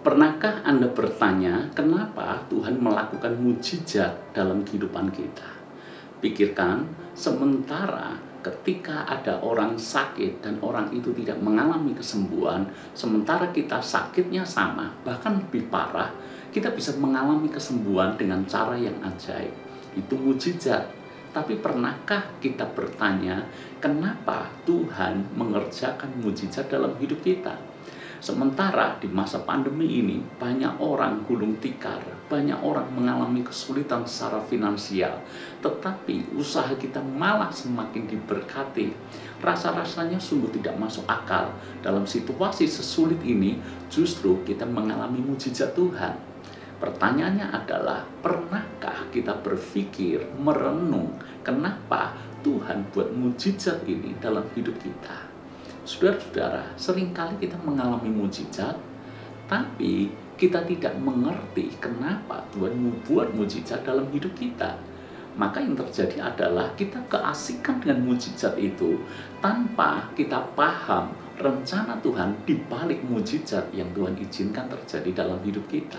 Pernahkah Anda bertanya, kenapa Tuhan melakukan mujizat dalam kehidupan kita? Pikirkan, sementara ketika ada orang sakit dan orang itu tidak mengalami kesembuhan, sementara kita sakitnya sama, bahkan lebih parah, kita bisa mengalami kesembuhan dengan cara yang ajaib. Itu mujizat. Tapi pernahkah kita bertanya, kenapa Tuhan mengerjakan mujizat dalam hidup kita? Sementara di masa pandemi ini, banyak orang gulung tikar, banyak orang mengalami kesulitan secara finansial, tetapi usaha kita malah semakin diberkati. Rasa-rasanya sungguh tidak masuk akal. Dalam situasi sesulit ini, justru kita mengalami mujizat Tuhan. Pertanyaannya adalah, pernahkah kita berpikir, merenung, kenapa Tuhan buat mujizat ini dalam hidup kita? Saudara-saudara, seringkali kita mengalami mujizat, tapi kita tidak mengerti kenapa Tuhan membuat mujizat dalam hidup kita. Maka yang terjadi adalah kita keasikan dengan mujizat itu tanpa kita paham rencana Tuhan di balik mujizat yang Tuhan izinkan terjadi dalam hidup kita.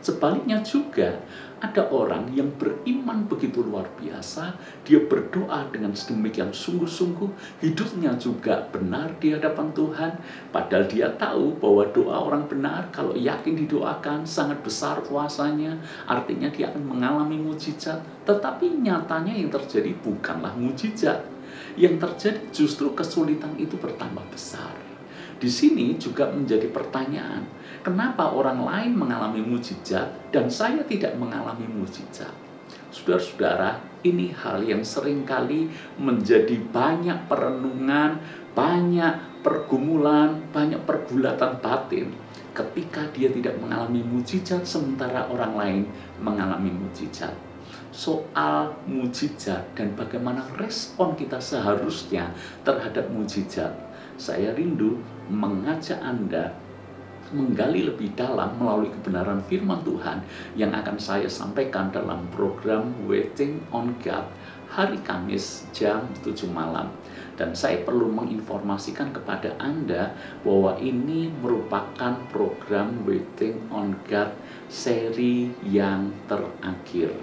Sebaliknya juga, ada orang yang beriman begitu luar biasa, dia berdoa dengan sedemikian sungguh-sungguh, hidupnya juga benar di hadapan Tuhan, padahal dia tahu bahwa doa orang benar, kalau yakin didoakan, sangat besar kuasanya, artinya dia akan mengalami mujizat, tetapi nyatanya yang terjadi bukanlah mujizat. Yang terjadi justru kesulitan itu bertambah besar. Di sini juga menjadi pertanyaan, kenapa orang lain mengalami mujizat dan saya tidak mengalami mujizat? Saudara-saudara, ini hal yang seringkali menjadi banyak perenungan, banyak pergumulan, banyak pergulatan batin ketika dia tidak mengalami mujizat sementara orang lain mengalami mujizat. Soal mujizat dan bagaimana respon kita seharusnya terhadap mujizat, saya rindu mengajak Anda menggali lebih dalam melalui kebenaran firman Tuhan yang akan saya sampaikan dalam program Waiting on God hari Kamis jam 7 malam. Dan saya perlu menginformasikan kepada Anda bahwa ini merupakan program Waiting on God seri yang terakhir.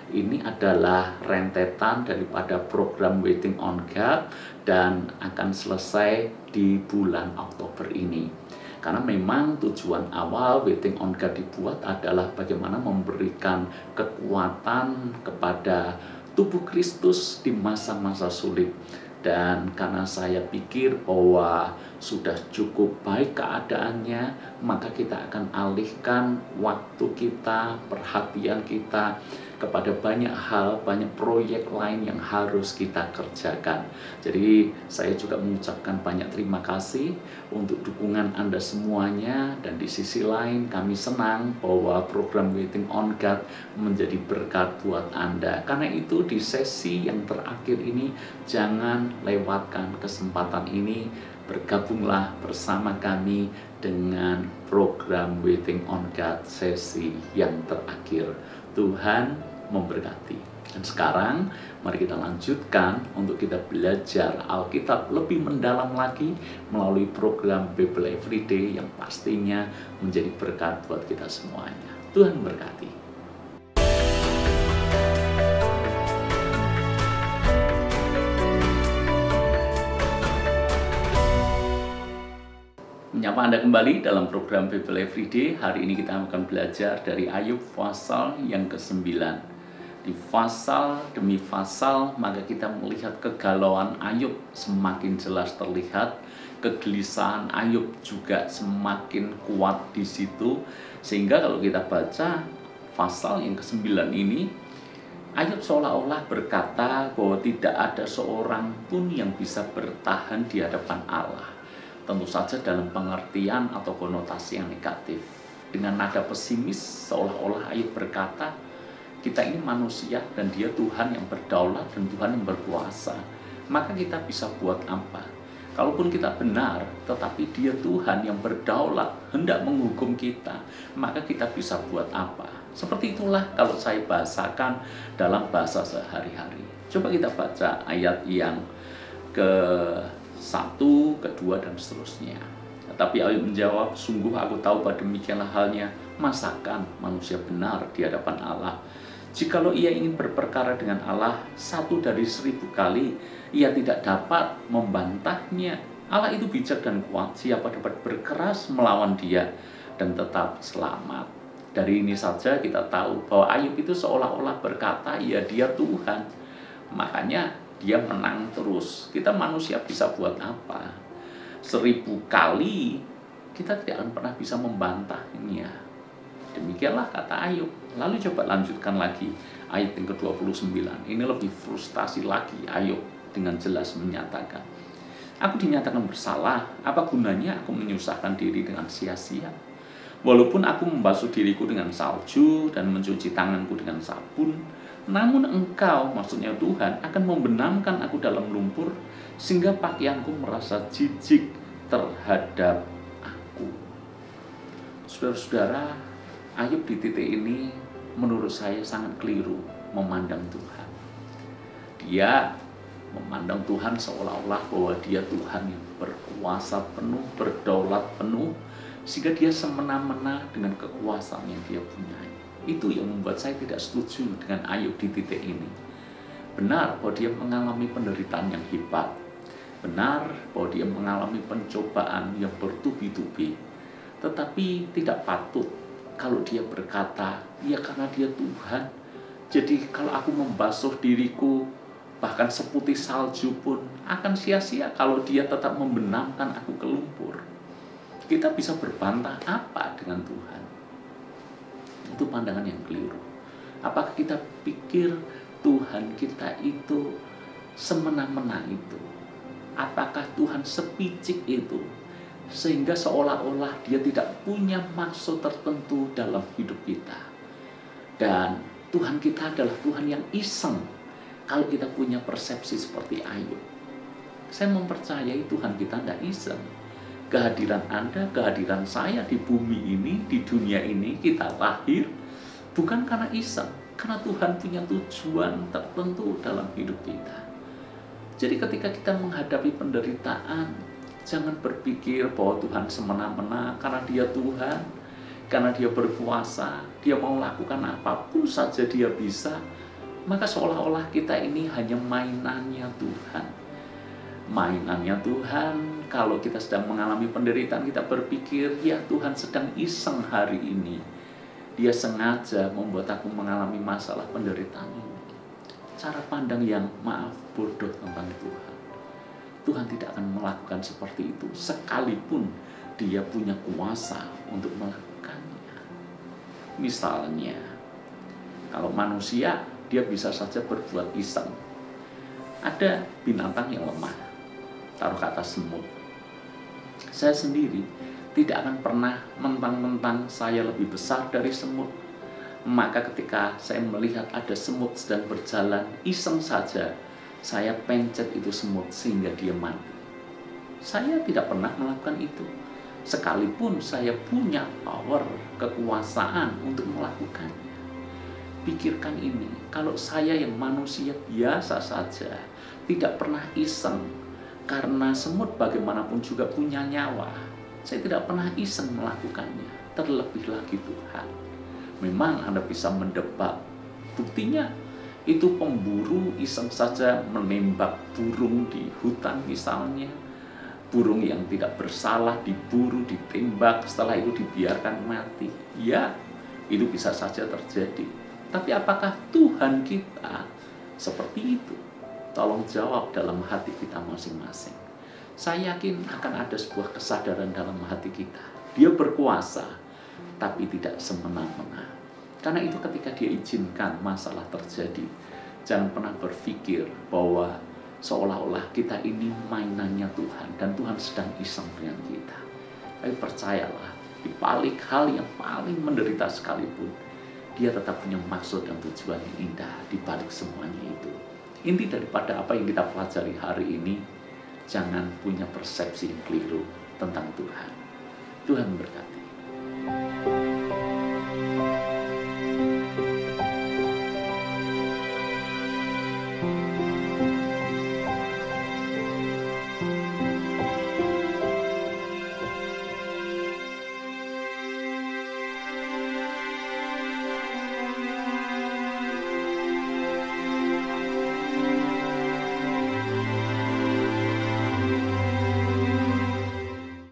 Ini adalah rentetan daripada program Waiting on God dan akan selesai di bulan Oktober ini. Karena memang tujuan awal Waiting on God dibuat adalah bagaimana memberikan kekuatan kepada tubuh Kristus di masa-masa sulit. Dan karena saya pikir bahwa sudah cukup baik keadaannya, maka kita akan alihkan waktu kita, perhatian kita kepada banyak hal, banyak proyek lain yang harus kita kerjakan. Jadi saya juga mengucapkan banyak terima kasih untuk dukungan Anda semuanya, dan di sisi lain kami senang bahwa program Waiting on God menjadi berkat buat Anda. Karena itu di sesi yang terakhir ini jangan lewatkan kesempatan ini, bergabunglah bersama kami dengan program Waiting on God sesi yang terakhir. Tuhan memberkati. Dan sekarang mari kita lanjutkan untuk kita belajar Alkitab lebih mendalam lagi melalui program Bible Everyday yang pastinya menjadi berkat buat kita semuanya. Tuhan memberkati. Menyapa Anda kembali dalam program Bible Everyday. Hari ini kita akan belajar dari Ayub pasal yang ke-9. Di pasal demi pasal, maka kita melihat kegalauan Ayub semakin jelas terlihat. Kegelisahan Ayub juga semakin kuat di situ. Sehingga kalau kita baca pasal yang ke-9 ini, Ayub seolah-olah berkata bahwa tidak ada seorang pun yang bisa bertahan di hadapan Allah. Tentu saja dalam pengertian atau konotasi yang negatif. Dengan nada pesimis, seolah-olah Ayub berkata, kita ini manusia dan dia Tuhan yang berdaulat dan Tuhan yang berkuasa. Maka kita bisa buat apa? Kalaupun kita benar, tetapi dia Tuhan yang berdaulat hendak menghukum kita, maka kita bisa buat apa? Seperti itulah kalau saya bahasakan dalam bahasa sehari-hari. Coba kita baca ayat yang ke 1, kedua, dan seterusnya. Tetapi Ayub menjawab, sungguh aku tahu bahwa demikianlah halnya, masakan manusia benar di hadapan Allah. Jikalau ia ingin berperkara dengan Allah 1 dari 1000 kali, ia tidak dapat membantahnya. Allah itu bijak dan kuat, siapa dapat berkeras melawan dia dan tetap selamat. Dari ini saja kita tahu bahwa Ayub itu seolah-olah berkata, ya dia Tuhan. Makanya dia menang terus. Kita manusia bisa buat apa? 1000 kali kita tidak akan pernah bisa membantahnya. Demikianlah kata Ayub. Lalu coba lanjutkan lagi ayat yang ke-29. Ini lebih frustasi lagi. Ayub dengan jelas menyatakan, aku dinyatakan bersalah, apa gunanya aku menyusahkan diri dengan sia-sia? Walaupun aku membasuh diriku dengan salju dan mencuci tanganku dengan sabun, namun engkau, maksudnya Tuhan, akan membenamkan aku dalam lumpur, sehingga pakaianku merasa jijik terhadap aku. Saudara-saudara, Ayub di titik ini menurut saya sangat keliru memandang Tuhan. Dia memandang Tuhan seolah-olah bahwa dia Tuhan yang berkuasa penuh, berdaulat penuh, sehingga dia semena-mena dengan kekuasaan yang dia punyai. Itu yang membuat saya tidak setuju dengan Ayub di titik ini. Benar bahwa dia mengalami penderitaan yang hebat. Benar bahwa dia mengalami pencobaan yang bertubi-tubi. Tetapi tidak patut kalau dia berkata, ya karena dia Tuhan, jadi kalau aku membasuh diriku, bahkan seputih salju pun akan sia-sia kalau dia tetap membenamkan aku ke lumpur. Kita bisa berbantah apa dengan Tuhan? Itu pandangan yang keliru. Apakah kita pikir Tuhan kita itu semena-mena itu? Apakah Tuhan sepicik itu? Sehingga seolah-olah dia tidak punya maksud tertentu dalam hidup kita. Dan Tuhan kita adalah Tuhan yang iseng kalau kita punya persepsi seperti Ayub. Saya mempercayai Tuhan kita tidak iseng. Kehadiran Anda, kehadiran saya di bumi ini, di dunia ini, kita lahir bukan karena iseng. Karena Tuhan punya tujuan tertentu dalam hidup kita. Jadi ketika kita menghadapi penderitaan, jangan berpikir bahwa Tuhan semena-mena karena dia Tuhan, karena dia berkuasa, dia mau lakukan apapun saja dia bisa, maka seolah-olah kita ini hanya mainannya Tuhan. Mainannya Tuhan, kalau kita sedang mengalami penderitaan, kita berpikir, ya Tuhan sedang iseng hari ini. Dia sengaja membuat aku mengalami masalah penderitaan ini. Cara pandang yang maaf bodoh tentang Tuhan. Tuhan tidak akan melakukan seperti itu, sekalipun dia punya kuasa untuk melakukannya. Misalnya, kalau manusia, dia bisa saja berbuat iseng. Ada binatang yang lemah, taruh kata semut. Saya sendiri tidak akan pernah mentang-mentang saya lebih besar dari semut. Maka ketika saya melihat ada semut sedang berjalan, iseng saja saya pencet itu semut sehingga dia mati. Saya tidak pernah melakukan itu. Sekalipun saya punya power, kekuasaan untuk melakukannya. Pikirkan ini, kalau saya yang manusia biasa saja, tidak pernah iseng, karena semut bagaimanapun juga punya nyawa. Saya tidak pernah iseng melakukannya, terlebih lagi Tuhan. Memang Anda bisa mendebat. Buktinya, itu pemburu iseng saja menembak burung di hutan misalnya. Burung yang tidak bersalah diburu, ditembak, setelah itu dibiarkan mati. Ya, itu bisa saja terjadi. Tapi apakah Tuhan kita seperti itu? Tolong jawab dalam hati kita masing-masing. Saya yakin akan ada sebuah kesadaran dalam hati kita. Dia berkuasa, tapi tidak semena-mena. Karena itu ketika dia izinkan masalah terjadi, jangan pernah berpikir bahwa seolah-olah kita ini mainannya Tuhan dan Tuhan sedang iseng dengan kita. Tapi percayalah, di balik hal yang paling menderita sekalipun, dia tetap punya maksud dan tujuan yang indah di balik semuanya itu. Inti daripada apa yang kita pelajari hari ini, jangan punya persepsi yang keliru tentang Tuhan. Tuhan memberkati.